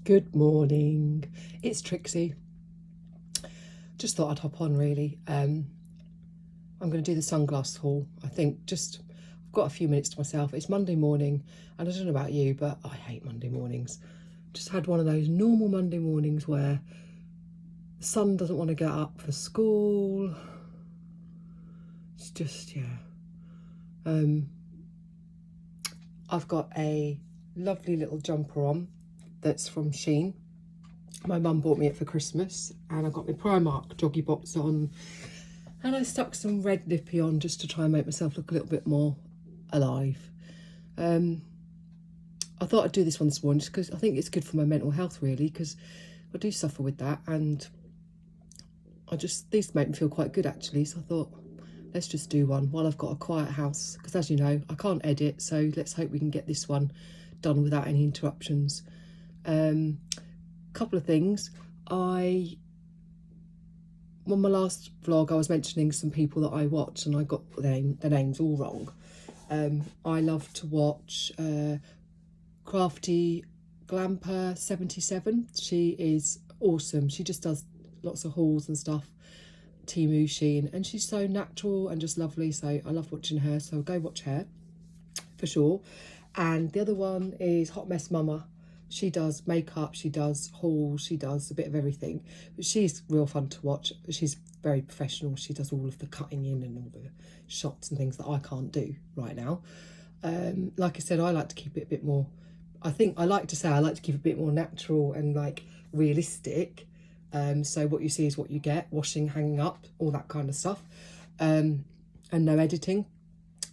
Good morning, it's Trixie. Just thought I'd hop on really. I'm going to do the sunglass haul. I think I've got a few minutes to myself. It's Monday morning and I don't know about you, but I hate Monday mornings. Just had one of those normal Monday mornings where the son doesn't want to get up for school. It's just, yeah. I've got a lovely little jumper on that's from SHEIN. My mum bought me it for Christmas, and I got my Primark joggy bots on, and I stuck some red lippy on just to try and make myself look a little bit more alive. I thought I'd do this one this morning just because I think it's good for my mental health really, because I do suffer with that, and these make me feel quite good actually, so I thought let's just do one while I've got a quiet house, because as you know I can't edit, so let's hope we can get this one done without any interruptions. Couple of things. On my last vlog I was mentioning some people that I watch and I got their names all wrong. I love to watch Crafty Glamper 77. She is awesome. She just does lots of hauls and stuff. Temu, SHEIN, and she's so natural and just lovely, so I love watching her, so go watch her for sure. And the other one is Hot Mess Mama. She does makeup, she does hauls, she does a bit of everything. But she's real fun to watch. She's very professional. She does all of the cutting in and all the shots and things that I can't do right now. Like I said, I like to keep it a bit more, I like to keep it a bit more natural and like realistic. So what you see is what you get, washing, hanging up, all that kind of stuff. And no editing.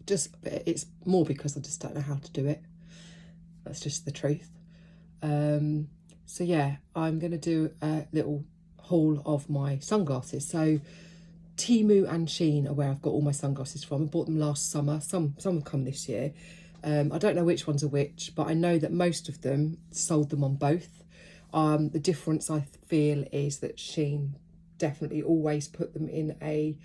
It's more because I just don't know how to do it. That's just the truth. So yeah, I'm going to do a little haul of my sunglasses. So Temu and SHEIN are where I've got all my sunglasses from. I bought them last summer. Some have come this year. I don't know which ones are which, but I know that most of them sold them on both. The difference I feel is that SHEIN definitely always put them in a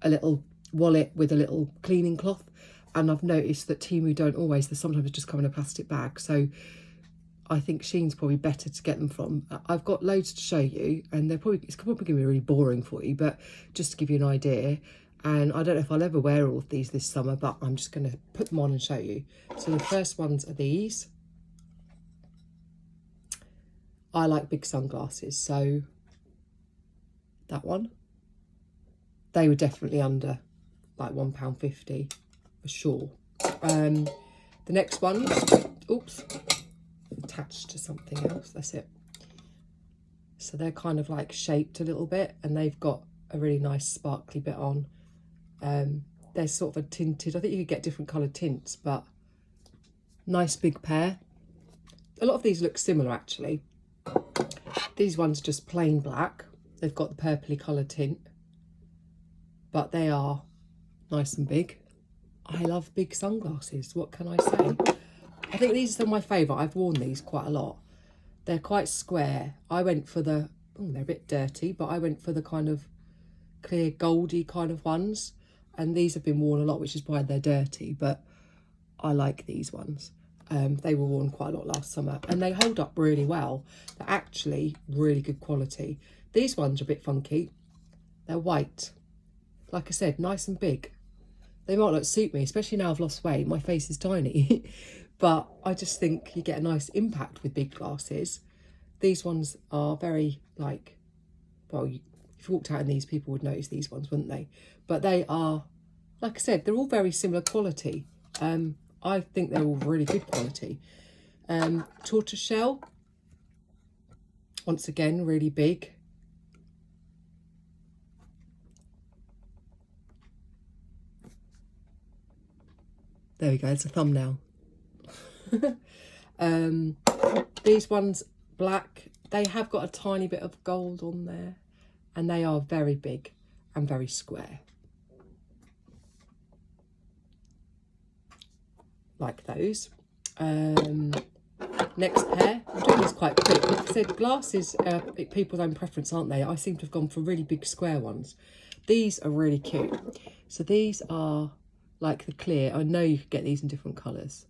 little wallet with a little cleaning cloth, and I've noticed that Temu don't always. They sometimes just come in a plastic bag, so I think SHEIN's probably better to get them from. I've got loads to show you, and it's probably going to be really boring for you, but just to give you an idea. And I don't know if I'll ever wear all of these this summer, but I'm just going to put them on and show you. So the first ones are these. I like big sunglasses, so that one. They were definitely under like £1.50 for sure. The next one, oops, attached to something else, that's it. So they're kind of like shaped a little bit, and they've got a really nice sparkly bit on. They're sort of a tinted, I think you could get different coloured tints, but nice big pair. A lot of these look similar actually. These ones just plain black. They've got the purpley coloured tint, but they are nice and big. I love big sunglasses, what can I say? I think these are my favourite. I've worn these quite a lot. They're quite square. I went for they're a bit dirty, but I went for the kind of clear goldy kind of ones, and these have been worn a lot, which is why they're dirty, but I like these ones. They were worn quite a lot last summer, and they hold up really well. They're actually really good quality. These ones are a bit funky. They're white. Like I said, nice and big. They might not suit me, especially now I've lost weight. My face is tiny. But I just think you get a nice impact with big glasses. These ones are very like, well, if you walked out in these, people would notice these ones, wouldn't they? But they are, like I said, they're all very similar quality. I think they're all really good quality. Tortoiseshell, once again, really big. There we go, it's a thumbnail. These ones, black, they have got a tiny bit of gold on there, and they are very big and very square. Like those. Next pair, I'm doing this quite quick. Like I said, glasses are people's own preference, aren't they? I seem to have gone for really big square ones. These are really cute. So these are like the clear. I know you could get these in different colours.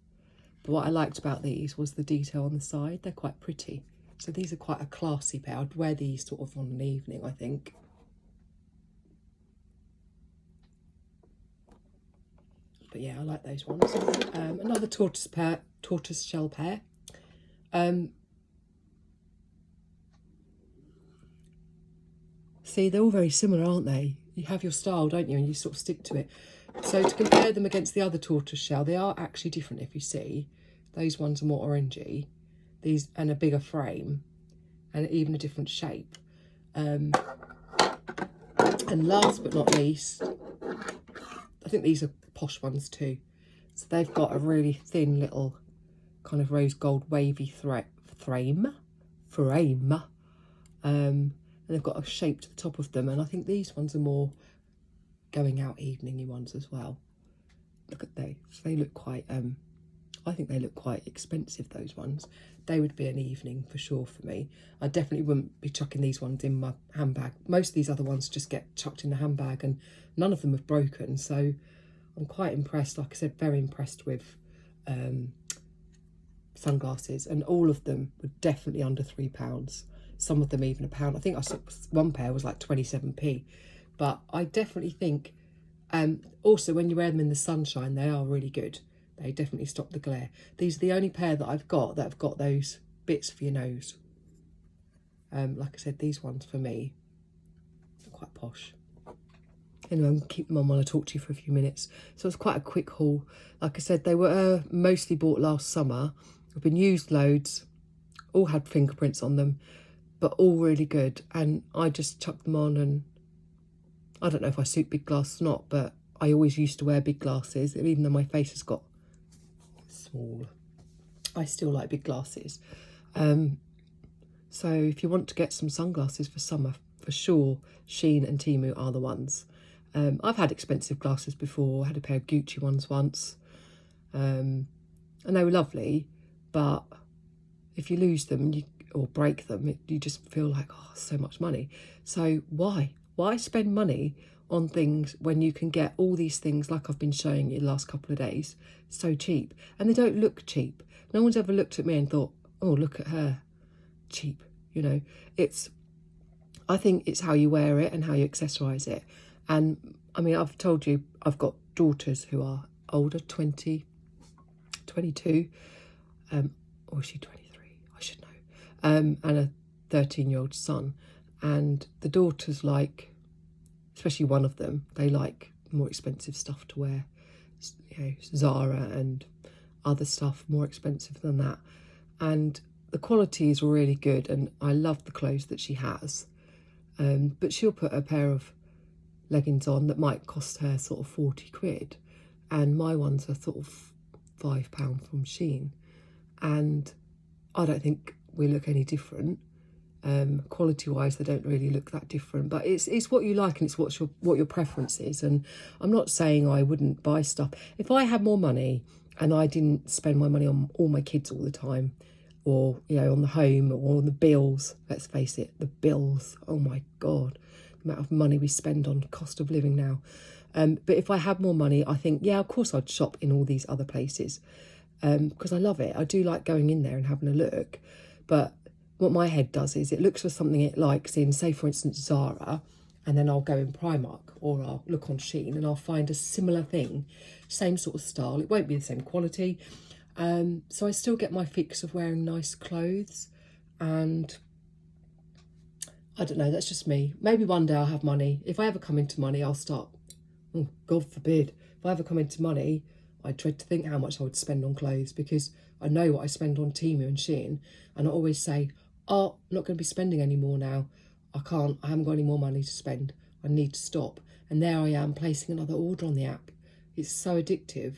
But what I liked about these was the detail on the side. They're quite pretty. So these are quite a classy pair. I'd wear these sort of on an evening, I think. But yeah, I like those ones. Another tortoise shell pair. See, they're all very similar, aren't they? You have your style, don't you? And you sort of stick to it. So to compare them against the other tortoise shell, they are actually different. If you see, those ones are more orangey, these, and a bigger frame, and even a different shape. And last but not least, I think these are posh ones too. So they've got a really thin little kind of rose gold wavy frame. And they've got a shape to the top of them, and I think these ones are more going out eveningy ones as well. Look at those. They look quite I think they look quite expensive, those ones. They would be an evening for sure for me. I definitely wouldn't be chucking these ones in my handbag. Most of these other ones just get chucked in the handbag, and none of them have broken, so I'm quite impressed. Like I said, very impressed with sunglasses, and all of them were definitely under £3. Some of them even £1. I think I saw one pair was like 27p. But I definitely think, also when you wear them in the sunshine, they are really good. They definitely stop the glare. These are the only pair that I've got that have got those bits for your nose. Like I said, these ones for me are quite posh. Anyway, I'm going to keep them on while I talk to you for a few minutes. So it's quite a quick haul. Like I said, they were mostly bought last summer. I've been used loads. All had fingerprints on them, but all really good. And I just chucked them on, and I don't know if I suit big glasses or not, but I always used to wear big glasses. Even though my face has got small, I still like big glasses. So if you want to get some sunglasses for summer, for sure, Shein and Temu are the ones. I've had expensive glasses before. I had a pair of Gucci ones once, and they were lovely, but if you lose them or break them, you just feel like, oh, so much money. So why spend money on things when you can get all these things like I've been showing you the last couple of days so cheap? And they don't look cheap. No one's ever looked at me and thought, oh, look at her, cheap. You know, I think it's how you wear it and how you accessorise it. And I mean, I've told you, I've got daughters who are older, 20, 22, or is she 23? I should know. And a 13-year-old son. And the daughters like, especially one of them, they like more expensive stuff to wear. You know, Zara and other stuff more expensive than that. And the quality is really good, and I love the clothes that she has. But she'll put a pair of leggings on that might cost her sort of 40 quid. And my ones are sort of £5 from Shein. And I don't think we look any different. Quality-wise, they don't really look that different. But it's what you like, and it's what your preference is. And I'm not saying I wouldn't buy stuff. If I had more money and I didn't spend my money on all my kids all the time, or, you know, on the home or on the bills, let's face it, the bills, oh my God, the amount of money we spend on cost of living now. But if I had more money, I think, yeah, of course I'd shop in all these other places, because I love it. I do like going in there and having a look. But what my head does is it looks for something it likes in, say, for instance, Zara, and then I'll go in Primark or I'll look on Shein and I'll find a similar thing, same sort of style. It won't be the same quality. So I still get my fix of wearing nice clothes, and I don't know, that's just me. Maybe one day I'll have money. If I ever come into money, I'll start, oh, God forbid, if I ever come into money, I dread to think how much I would spend on clothes, because I know what I spend on Temu and Shein, and I always say, oh, I'm not going to be spending any more now. I haven't got any more money to spend. I need to stop. And there I am placing another order on the app. It's so addictive.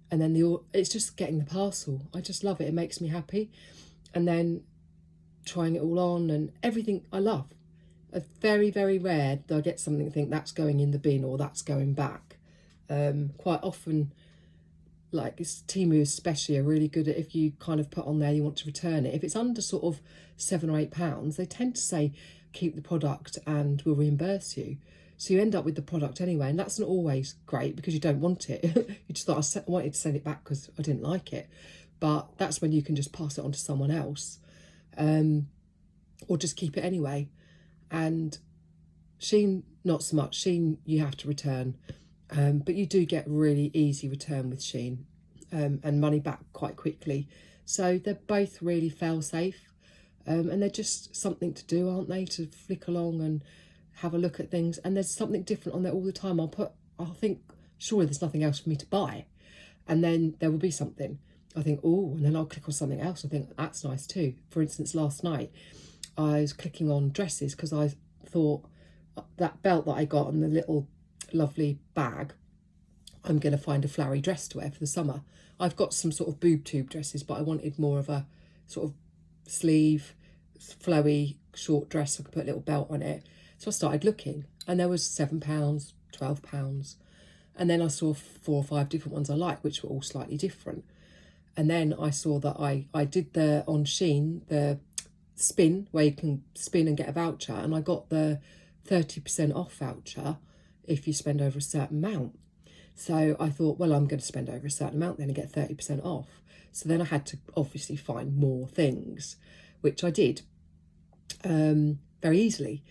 And then it's just getting the parcel. I just love it. It makes me happy. And then trying it all on and everything I love. It's very, very rare that I get something and think that's going in the bin or that's going back. Quite often, like Temu especially, are really good at, if you kind of put on there you want to return it. If it's under sort of £7 or £8, they tend to say keep the product and we'll reimburse you. So you end up with the product anyway, and that's not always great because you don't want it. You just thought, I wanted to send it back because I didn't like it. But that's when you can just pass it on to someone else, or just keep it anyway. And Shein, not so much. Shein, you have to return. But you do get really easy return with Shein, and money back quite quickly. So they're both really fail-safe. And they're just something to do, aren't they? To flick along and have a look at things. And there's something different on there all the time. I'll think, surely there's nothing else for me to buy. And then there will be something. I think, oh, and then I'll click on something else. I think that's nice too. For instance, last night, I was clicking on dresses because I thought that belt that I got and the little lovely bag, I'm going to find a flowery dress to wear for the summer. I've got some sort of boob tube dresses, but I wanted more of a sort of sleeve, flowy, short dress. So I could put a little belt on it. So I started looking, and there was £7, £12. And then I saw 4 or 5 different ones I liked, which were all slightly different. And then I saw that I did on Shein, the spin, where you can spin and get a voucher. And I got the 30% off voucher if you spend over a certain amount. So I thought, well, I'm going to spend over a certain amount then and get 30% off. So then I had to obviously find more things, which I did very easily.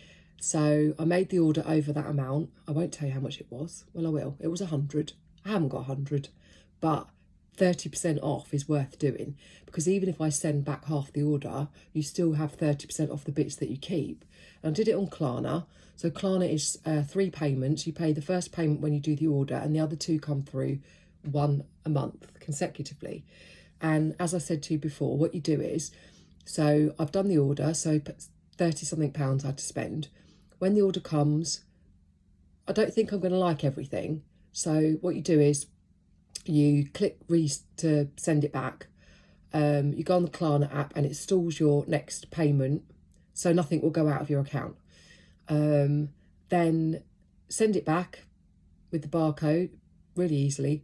So I made the order over that amount. I won't tell you how much it was. Well, I will. It was 100. I haven't got 100, but 30% off is worth doing, because even if I send back half the order, you still have 30% off the bits that you keep. And I did it on Klarna. So Klarna is 3 payments. You pay the first payment when you do the order, and the other 2 come through one a month consecutively. And as I said to you before, what you do is, so I've done the order, so 30 something pounds I had to spend. When the order comes, I don't think I'm going to like everything. So what you do is you click to send it back. You go on the Klarna app and it stalls your next payment, so nothing will go out of your account. Then send it back with the barcode really easily.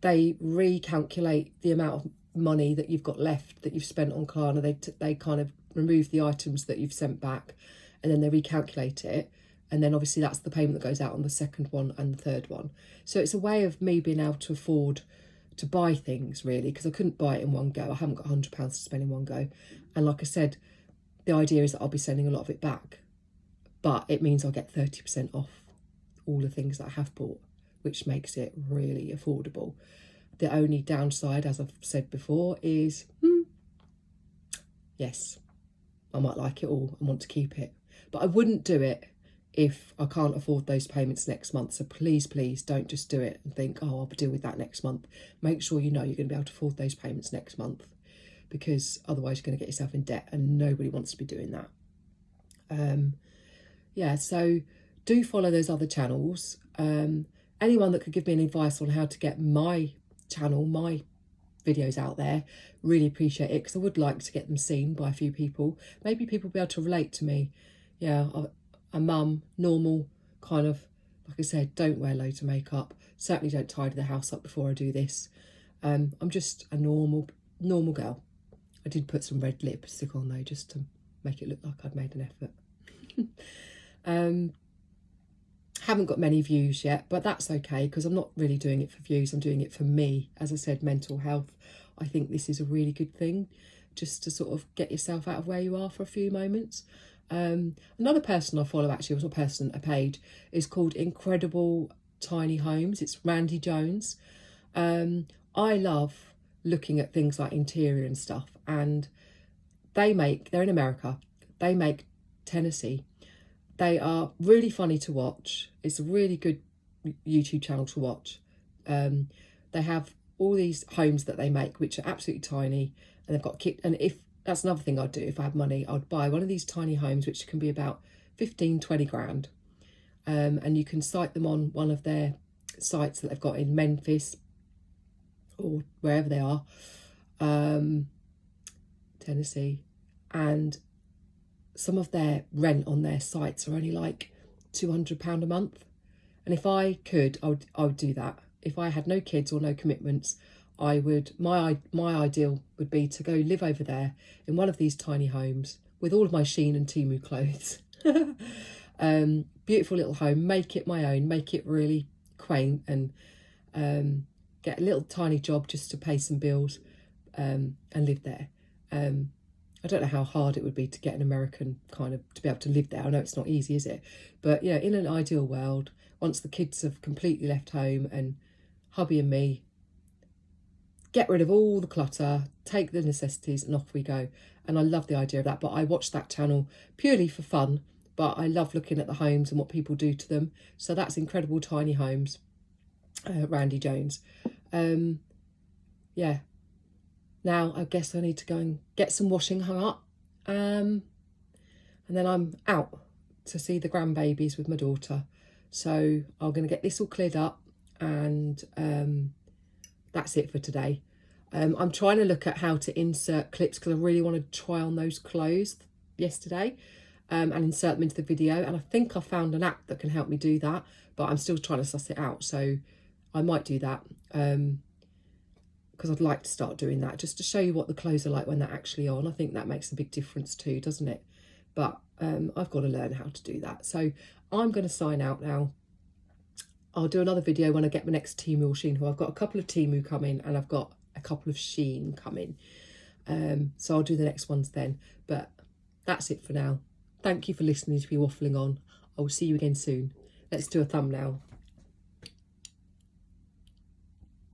They recalculate the amount of money that you've got left that you've spent on Klarna. They kind of remove the items that you've sent back, and then they recalculate it. And then obviously that's the payment that goes out on the second one and the third one. So it's a way of me being able to afford to buy things, really, because I couldn't buy it in one go. I haven't got £100 to spend in one go. And like I said, the idea is that I'll be sending a lot of it back. But it means I'll get 30% off all the things that I have bought, which makes it really affordable. The only downside, as I've said before, is, yes, I might like it all and want to keep it. But I wouldn't do it if I can't afford those payments next month. So please, please don't just do it and think, oh, I'll deal with that next month. Make sure you know you're going to be able to afford those payments next month, because otherwise you're going to get yourself in debt, and nobody wants to be doing that. Yeah, so do follow those other channels. Anyone that could give me any advice on how to get my channel, my videos out there, really appreciate it, because I would like to get them seen by a few people. Maybe people will be able to relate to me. Yeah, a mum, normal, kind of, like I said, don't wear loads of makeup. Certainly don't tidy the house up before I do this. I'm just a normal girl. I did put some red lipstick on though, just to make it look like I'd made an effort. Haven't got many views yet, but that's okay, because I'm not really doing it for views. I'm doing it for me. As I said, mental health. I think this is a really good thing, just to sort of get yourself out of where you are for a few moments. Another person I follow, actually, was a page, is called Incredible Tiny Homes. It's Randy Jones. I love looking at things like interior and stuff, and they're in America. They make Tennessee. They are really funny to watch. It's a really good YouTube channel to watch. They have all these homes that they make, which are absolutely tiny, and they've got and if that's another thing I'd do if I had money, I'd buy one of these tiny homes, which can be about 15-20 grand. And you can site them on one of their sites that they've got in Memphis or wherever they are, Tennessee. And some of their rent on their sites are only like £200 a month. And if I could, I would do that. If I had no kids or no commitments, I would, my ideal would be to go live over there in one of these tiny homes with all of my Shein and Temu clothes. Beautiful little home, make it my own, make it really quaint, and get a little tiny job just to pay some bills, and live there. I don't know how hard it would be to get an American kind of, to be able to live there. I know it's not easy, is it? But, you know, in an ideal world, once the kids have completely left home and hubby and me, get rid of all the clutter, take the necessities, and off we go. And I love the idea of that. But I watch that channel purely for fun. But I love looking at the homes and what people do to them. So that's Incredible Tiny Homes, Randy Jones. Yeah. Now I guess I need to go and get some washing hung up. And then I'm out to see the grandbabies with my daughter. So I'm going to get this all cleared up, and that's it for today. I'm trying to look at how to insert clips because I really want to try on those clothes yesterday, and insert them into the video. And I think I found an app that can help me do that, but I'm still trying to suss it out. So I might do that, because I'd like to start doing that just to show you what the clothes are like when they're actually on. I think that makes a big difference too, doesn't it? But I've got to learn how to do that. So I'm going to sign out now. I'll do another video when I get my next Temu or SHEIN haul. I've got a couple of Temu coming, and I've got a couple of SHEIN coming. So I'll do the next ones then. But that's it for now. Thank you for listening to me waffling on. I will see you again soon. Let's do a thumbnail.